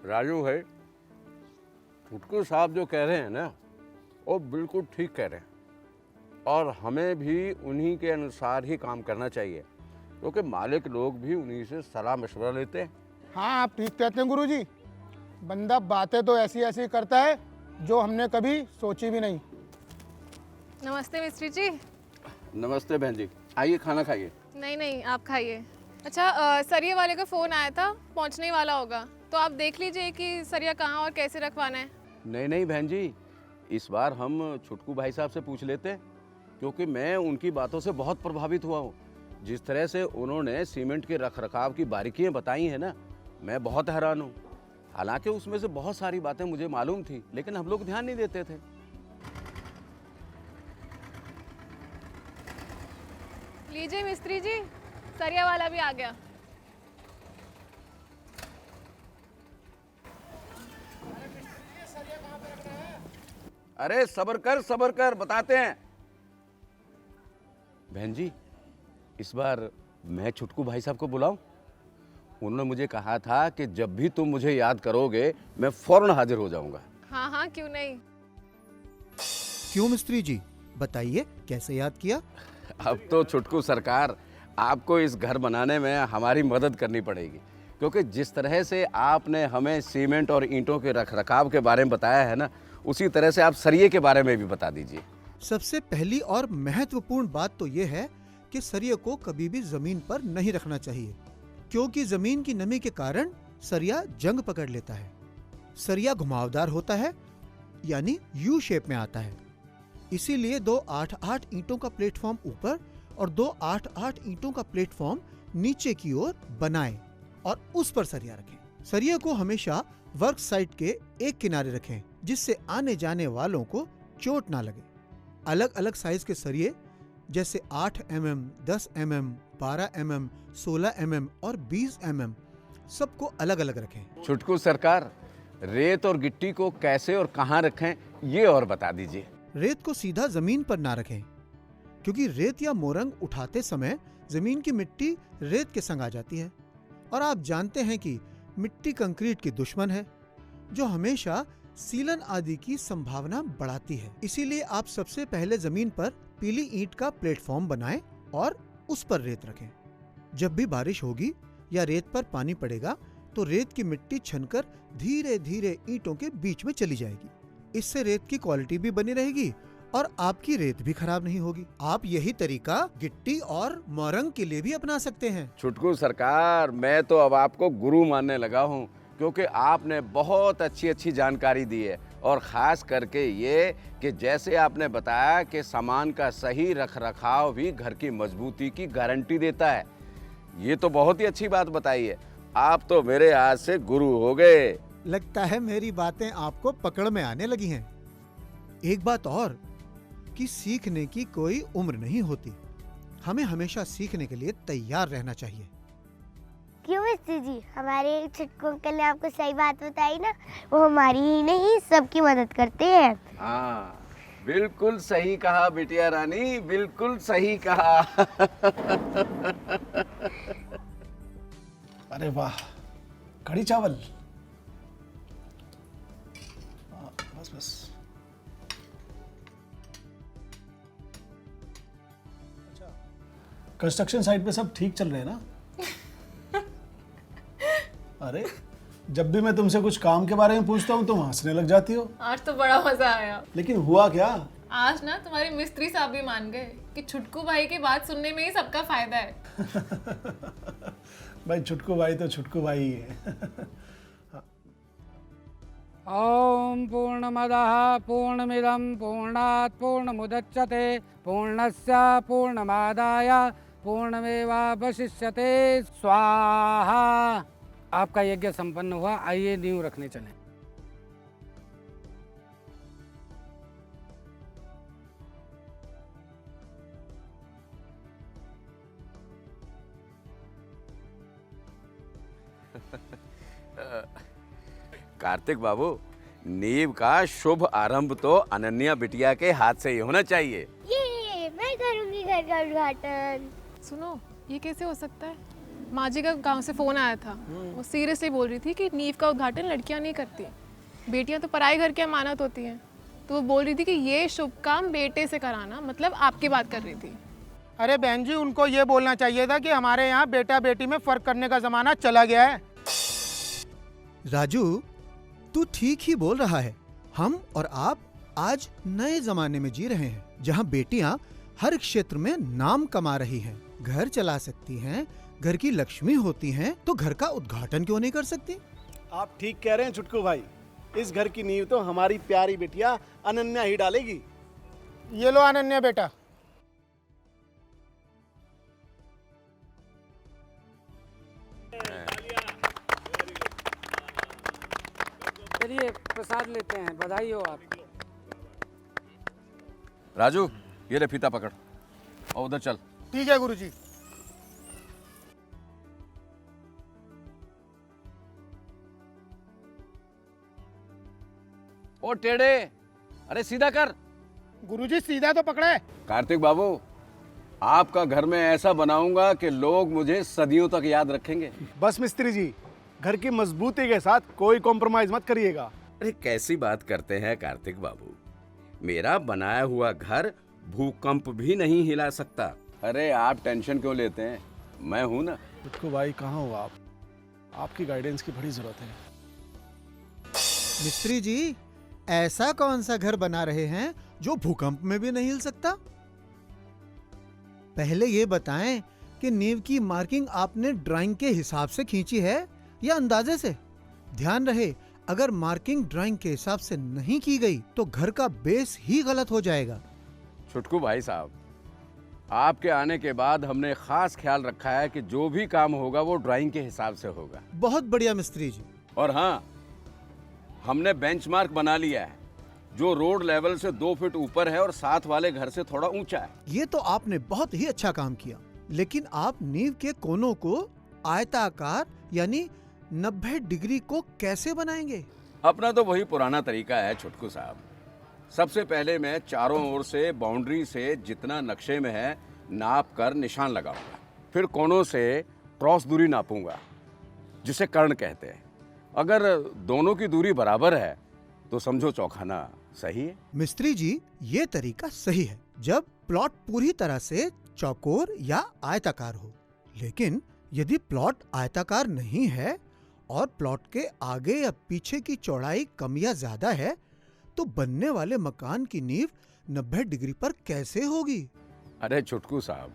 राजू भाई, छुटकू साहब जो कह रहे हैं ना, वो बिल्कुल ठीक कह रहे हैं और हमें भी उन्हीं के अनुसार ही काम करना चाहिए, क्योंकि मालिक लोग भी उन्हीं से सलाह मशवरा लेते हैं। हाँ, आप ठीक कहते हैं गुरुजी। बंदा बातें तो ऐसी ऐसी करता है जो हमने कभी सोची भी नहीं। नमस्ते मिस्त्री जी। नमस्ते बहन जी, आइए खाना खाइए। नहीं नहीं, आप खाइए। अच्छा, सरिया वाले का फ़ोन आया था, पहुंचने ही वाला होगा, तो आप देख लीजिए कि सरिया कहाँ और कैसे रखवाना है। नहीं नहीं बहन जी, इस बार हम छुटकू भाई साहब से पूछ लेते हैं, क्योंकि मैं उनकी बातों से बहुत प्रभावित हुआ हूँ। जिस तरह से उन्होंने सीमेंट के रख रखाव की बारीकियाँ बताई हैं ना, मैं बहुत हैरान हूँ। हालांकि उसमें से बहुत सारी बातें मुझे मालूम थी, लेकिन हम लोग ध्यान नहीं देते थे। लीजिए मिस्त्री जी, सरिया वाला भी आ गया। अरे सब्र कर बताते हैं। बहन जी, इस बार मैं छुटकू भाई साहब को बुलाऊं? उन्होंने मुझे कहा था कि जब भी तुम मुझे याद करोगे मैं फौरन हाजिर हो जाऊंगा। हाँ हाँ, क्यों नहीं। क्यों मिस्त्री जी, बताइए कैसे याद किया? अब तो छुटकू सरकार, आपको इस घर बनाने में हमारी मदद करनी पड़ेगी, क्योंकि जिस तरह से आपने हमें सीमेंट और ईंटों के रखरखाव के बारे में बताया है ना, उसी तरह से आप सरिये के बारे में भी बता दीजिए। सबसे पहली और महत्वपूर्ण बात तो ये है कि सरिये को कभी भी जमीन पर नहीं रखना चाहिए, क्योंकि जमीन की नमी के कारण सरिया जंग पकड़ लेता है। सरिया घुमावदार होता है, यानी यू शेप में आता है। इसीलिए 2 8-8 ईंटों का प्लेटफॉर्म ऊपर और 2 8-8 ईंटों का प्लेटफॉर्म नीचे की ओर बनाएं और उस पर सरिया रखें। सरिये को हमेशा वर्क साइड के एक किनारे रखें, जिससे आने जाने वालों को चोट ना लगे। अलग अलग साइज के सरिये जैसे 8 mm, 10 mm, 12 mm, 16 mm और 20 mm सबको अलग अलग रखें। छुटकू सरकार, रेत और गिट्टी को कैसे और कहाँ रखें ये और बता दीजिए। रेत को सीधा जमीन पर ना रखें, क्योंकि रेत या मोरंग उठाते समय जमीन की मिट्टी रेत के संग आ जाती है, और आप जानते हैं कि मिट्टी कंक्रीट की दुश्मन है, जो हमेशा सीलन आदि की संभावना बढ़ाती है। इसीलिए आप सबसे पहले जमीन पर पीली ईंट का प्लेटफॉर्म बनाएं और उस पर रेत रखें। जब भी बारिश होगी या रेत पर पानी पड़ेगा तो रेत की मिट्टी छनकर धीरे धीरे ईंटों के बीच में चली जाएगी। इससे रेत की क्वालिटी भी बनी रहेगी और आपकी रेत भी खराब नहीं होगी। आप यही तरीका गिट्टी और मोरंग के लिए भी अपना सकते हैं। छुटकू सरकार, मैं तो अब आपको गुरु मानने लगा हूँ, क्योंकि आपने बहुत अच्छी जानकारी दी है, और ख़ास करके ये कि जैसे आपने बताया कि सामान का सही रखरखाव भी घर की मजबूती की गारंटी देता है। ये तो बहुत ही अच्छी बात बताई है। आप तो मेरे आज से गुरु हो गए। लगता है मेरी बातें आपको पकड़ में आने लगी हैं। एक बात और कि सीखने की कोई उम्र नहीं होती। हमें हमेशा सीखने के लिए तैयार रहना चाहिए। क्यों मिस्त्री जी, हमारे छुटकू अंकल ने आपको सही बात बताई ना, वो हमारी ही नहीं सबकी मदद करते हैं। हाँ, बिल्कुल सही कहा बिटिया रानी, बिल्कुल सही कहा। अरे वाह, कढ़ी चावल। बस बस। अच्छा, कंस्ट्रक्शन साइट पे सब ठीक चल रहे हैं ना? अरे, जब भी मैं तुमसे कुछ काम के बारे में पूछता हूँ तुम हंसने लग जाती हो। आज तो बड़ा मजा आया। लेकिन हुआ क्या? आज ना तुम्हारे मिस्त्री साहब भी मान गए कि छुटकू भाई की बात सुनने में ही सबका फायदा है। भाई छुटकू भाई तो छुटकू भाई ही है। ओम पूर्णमदः पूर्णमिदं पूर्णात् पूर्णमुदच्यते पूर्णस्य पूर्णमादाय पूर्णमेवावशिष्यते। स्वाहा। आपका यज्ञ संपन्न हुआ। आइए नींव रखने चलें। कार्तिक बाबू, नींव का शुभ आरंभ तो अनन्या बिटिया के हाथ से ही होना चाहिए। ये मैं करूंगी घर का उद्घाटन। सुनो, ये कैसे हो सकता है? माँ जी का गांव से फ़ोन आया था। वो सीरियसली बोल रही थी कि नींव का उद्घाटन लड़कियां नहीं करती, बेटियां तो पराए घर की अमानत होती हैं। तो वो बोल रही थी कि ये शुभ काम बेटे से कराना, मतलब आपकी बात कर रही थी। अरे बहन जी, उनको ये बोलना चाहिए था कि हमारे यहाँ बेटा बेटी में फर्क करने का जमाना चला गया है। राजू, तू ठीक ही बोल रहा है। हम और आप आज नए जमाने में जी रहे हैं, जहाँ बेटियां हर क्षेत्र में नाम कमा रही हैं, घर चला सकती हैं, घर की लक्ष्मी होती हैं, तो घर का उद्घाटन क्यों नहीं कर सकती? आप ठीक कह रहे हैं छुटकू भाई। इस घर की नींव तो हमारी प्यारी बेटिया अनन्या ही डालेगी। ये लो अनन्या बेटा। चलिए प्रसाद लेते हैं, बधाई हो आप। राजू, ये ले फीता पकड़ और उधर चल। ठीक है गुरुजी। ओ टेढ़े, अरे सीधा कर। गुरुजी सीधा तो पकड़ा है। कार्तिक बाबू, आपका घर में ऐसा बनाऊंगा कि लोग मुझे सदियों तक याद रखेंगे। बस मिस्त्री जी, घर की मजबूती के साथ कोई कॉम्प्रोमाइज मत करिएगा। अरे कैसी बात करते हैं कार्तिक बाबू, मेरा बनाया हुआ घर भूकंप भी नहीं हिला सकता। अरे आप टेंशन क्यों लेते हैं, मैं हूं ना। छुटकू भाई कहाँ हो आप? आपकी गाइडेंस की बड़ी जरूरत है। मिस्त्री जी, ऐसा कौन सा घर बना रहे हैं जो भूकंप में भी नहीं हिल सकता? पहले ये बताएं कि नींव की मार्किंग आपने ड्राइंग के हिसाब से खींची है या अंदाजे से? ध्यान रहे, अगर मार्किंग ड्राइंग के हिसाब से नहीं की गई तो घर का बेस ही गलत हो जाएगा। छुटकू भाई साहब, आपके आने के बाद हमने खास ख्याल रखा है कि जो भी काम होगा वो ड्राइंग के हिसाब से होगा। बहुत बढ़िया मिस्त्री जी। और हाँ, हमने बेंचमार्क बना लिया है जो रोड लेवल से 2 फीट ऊपर है और साथ वाले घर से थोड़ा ऊंचा है। ये तो आपने बहुत ही अच्छा काम किया, लेकिन आप नींव के कोनों को आयताकार यानी 90 डिग्री को कैसे बनाएंगे? अपना तो वही पुराना तरीका है छुटकू साहब। सबसे पहले मैं चारों ओर से बाउंड्री से जितना नक्शे में है नाप कर निशान लगाऊंगा, फिर कोनों से क्रॉस दूरी नापूंगा जिसे कर्ण कहते हैं। अगर दोनों की दूरी बराबर है तो समझो चौखाना सही है। मिस्त्री जी, ये तरीका सही है जब प्लॉट पूरी तरह से चौकोर या आयताकार हो, लेकिन यदि प्लॉट आयताकार नहीं है और प्लॉट के आगे या पीछे की चौड़ाई कम या ज्यादा है तो बनने वाले मकान की नींव 90 डिग्री पर कैसे होगी? अरे छुटकू साहब,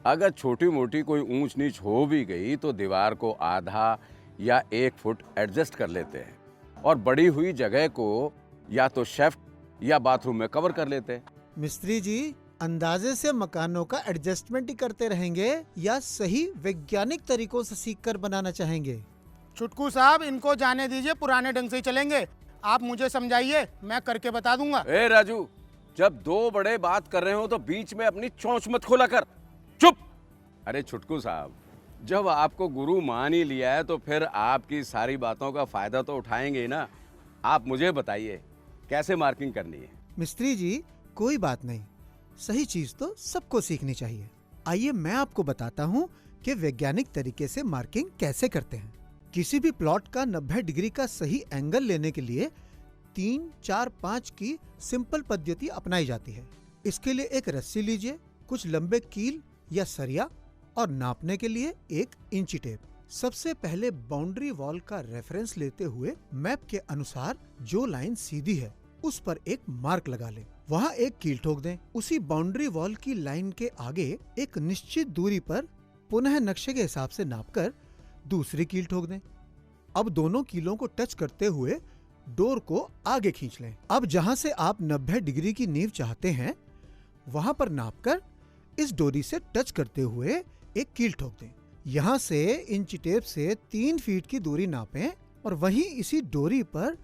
अगर छोटी मोटी कोई ऊंच नीच हो भी गई तो दीवार को आधा या 1 फुट एडजस्ट कर लेते हैं और बड़ी हुई जगह को या तो शेफ्ट या बाथरूम में कवर कर लेते हैं। मिस्त्री जी, अंदाजे से मकानों का एडजस्टमेंट ही करते रहेंगे या सही वैज्ञानिक तरीकों से सीखकर बनाना चाहेंगे? छुटकू साहब, इनको जाने दीजिए, पुराने ढंग से ही चलेंगे। आप मुझे समझाइए, मैं करके बता दूंगा। ए राजू, जब 2 बड़े बात कर रहे हो तो बीच में अपनी चोंच मत खोला कर। चुप। अरे छुटकू साहब, जब आपको गुरु मान ही लिया है तो फिर आपकी सारी बातों का फायदा तो उठाएंगे ही ना। आप मुझे बताइए कैसे मार्किंग करनी है। मिस्त्री जी, कोई बात नहीं, सही चीज तो सबको सीखनी चाहिए। आइए मैं आपको बताता हूँ कि वैज्ञानिक तरीके से मार्किंग कैसे करते हैं। किसी भी प्लॉट का 90 डिग्री का सही एंगल लेने के लिए 3, 4, 5 की सिंपल पद्धति अपनाई जाती है। इसके लिए एक रस्सी लीजिए, कुछ लंबे कील या सरिया और नापने के लिए 1 इंची टेप। सबसे पहले बाउंड्री वॉल का रेफरेंस लेते हुए मैप के अनुसार जो लाइन सीधी है उस पर एक मार्क लगा लें। वहाँ एक कील ठोक दें। उसी बाउंड्री वॉल की लाइन के आगे एक निश्चित दूरी पर पुनः नक्शे के हिसाब से नापकर दूसरी कील ठोक दें। अब दोनों कीलों को टच करते हुए डोर को आगे खींच लें। अब जहाँ से आप 90 डिग्री की नींव चाहते हैं वहाँ पर नापकर इस डोरी से टच करते हुए एक कील ठोक दें। यहाँ से इंची टेप से 3 फीट की दूरी नापें और वहीं इसी डोरी पर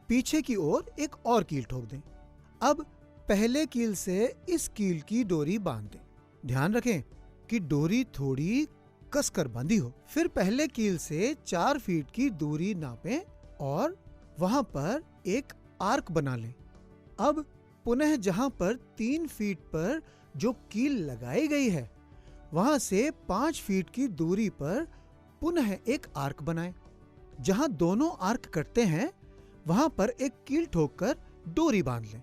पीछे की ओर एक और कील ठोक दें। अब पहले कील से इस कील की डोरी बांध दें। ध्यान रखें कि डोरी थोड़ी कसकर बंधी हो। फिर पहले कील से 4 फीट की दूरी नापें और वहां पर एक आर्क बना लें। अब पुनः जहां पर 3 फीट पर जो कील लगाई गई है वहां से 5 फीट की दूरी पर पुनः एक आर्क बनाएं। जहां दोनों आर्क कटते हैं वहां पर एक कील ठोककर डोरी बांध लें।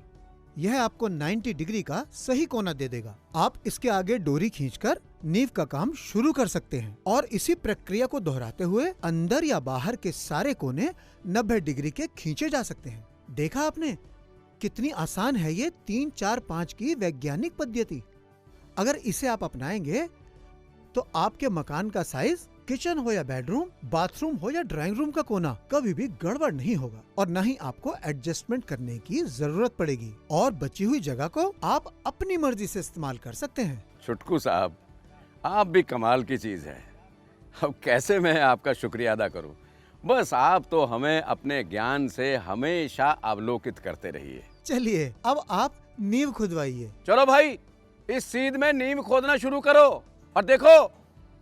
यह आपको 90 डिग्री का सही कोना दे देगा। आप इसके आगे डोरी खींचकर नींव का काम शुरू कर सकते हैं और इसी प्रक्रिया को दोहराते हुए अंदर या बाहर के सारे कोने 90 डिग्री के खींचे जा सकते हैं। देखा आपने कितनी आसान है ये 3, 4, 5 की वैज्ञानिक पद्धति। अगर इसे आप अपनाएंगे तो आपके मकान का साइज, किचन हो या बेडरूम, बाथरूम हो या ड्राइंग रूम का कोना, कभी भी गड़बड़ नहीं होगा और न ही आपको एडजस्टमेंट करने की जरूरत पड़ेगी और बची हुई जगह को आप अपनी मर्जी से इस्तेमाल कर सकते हैं। छुटकू साहब, आप भी कमाल की चीज है। अब कैसे मैं आपका शुक्रिया अदा करूं। बस आप तो हमें अपने ज्ञान से हमेशा अवलोकित करते रहिए। चलिए अब आप नींव खुदवाइए। चलो भाई, इस सीध में नींव खोदना शुरू करो और देखो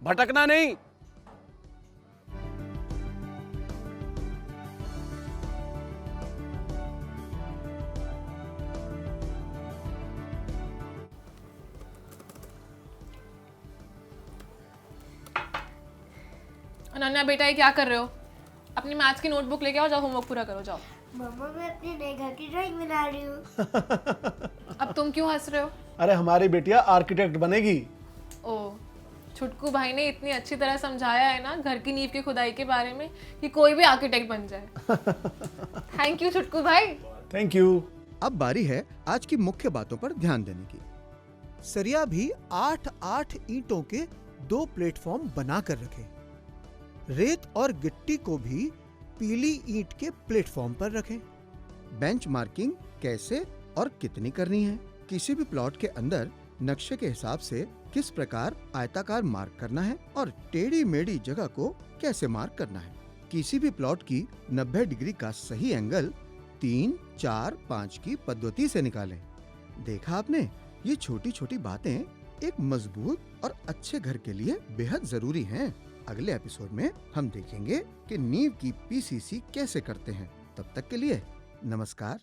भटकना नहीं। अनन्या बेटा, ये क्या कर रहे हो? अपनी मैथ्स की नोटबुक लेके आओ, जाओ होमवर्क पूरा करो, जाओ। मम्मा मैं अपने नए घर की ड्राइंग बना रही हूँ। अब तुम क्यों हंस रहे हो? अरे हमारी बेटिया आर्किटेक्ट बनेगी। ओ, छुटकू भाई ने इतनी अच्छी तरह समझाया है ना घर की नींव की खुदाई के बारे में कि कोई भी आर्किटेक्ट बन जाए। थैंक यू छुटकू भाई। Thank you. अब बारी है आज की मुख्य बातों पर ध्यान देने की। सरिया भी 8-8 ईंटों के 2 प्लेटफॉर्म बनाकर रखें। रेत और गिट्टी को भी पीली ईंट के प्लेटफॉर्म पर रखें। बेंच मार्किंग कैसे और कितनी करनी है, किसी भी प्लॉट के अंदर नक्शे के हिसाब से किस प्रकार आयताकार मार्क करना है और टेढ़ी मेढ़ी जगह को कैसे मार्क करना है। किसी भी प्लॉट की 90 डिग्री का सही एंगल 3, 4, 5 की पद्धति से निकालें। देखा आपने, ये छोटी छोटी बातें एक मजबूत और अच्छे घर के लिए बेहद जरूरी हैं। अगले एपिसोड में हम देखेंगे कि नींव की पीसीसी कैसे करते हैं। तब तक के लिए नमस्कार।